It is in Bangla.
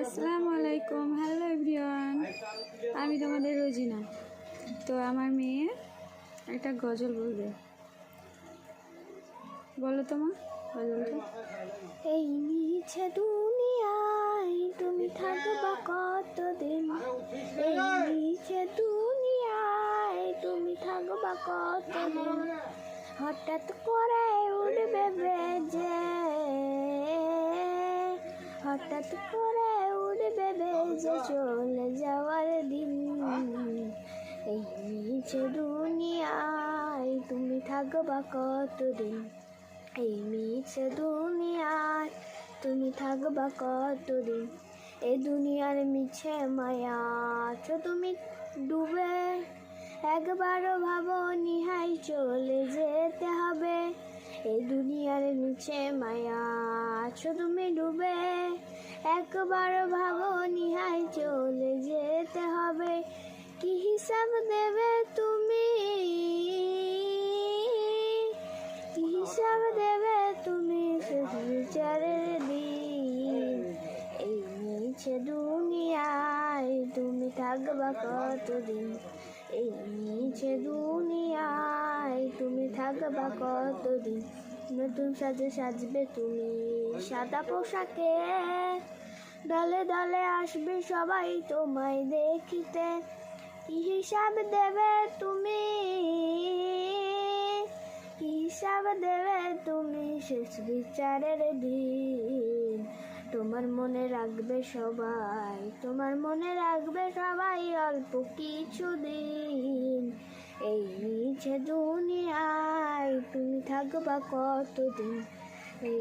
আসসালামু আলাইকুম, হ্যালো এভরিওয়ান। আমি তোমাদের রোজিনা। তো আমার মেয়ে একটা গজল বলবে, বলো তোমার গজলটা। এই মিছে দুনিয়ায় তুমি থাকবা কতদিন, এই মিছে দুনিয়ায় তুমি থাকবা কতদিন, হঠাৎ করে উঠবে বেজে, হঠাৎ করে উঠবে বেজে চলে যাওয়ার দিন। এই মিছে দুনিয়ায় তুমি থাকবা কতদিন, এই মিছে দুনিয়ায় তুমি থাকবা কতদিন, এই দুনিয়ার মিছে মায়া আছো তুমি ডুবে, একবারও ভাবো নিহাই চলে যেতে হবে। এই দুনিয়ার মিছে মায়া আছো তুমি ডুবে, একবারও ভাবো নিহাই চলে যেতে হবে। কি হিসাব দেবে তুমি, কি হিসাব দেবে তুমি শেষ বিচারের দিন। এই মিছে দুনিয়ায় তুমি থাকবা কতদিন, এই মিছে দুনিয়ায় তুমি থাকবা কতদিন। নতুন সাজে সাজবে তুমি সাদা পোশাকে, দলে দলে আসবে সবাই তোমায় দেখিতে। কি হিসাব দেবে তুমি, হিসাব দেবে তুমি শেষ বিচারের দিন। তোমার মনে রাখবে সবাই, তোমার মনে রাখবে সবাই অল্প কিছুদিন। এই মিছে দুনিয়ায় তুমি থাকবা কতদিন, এই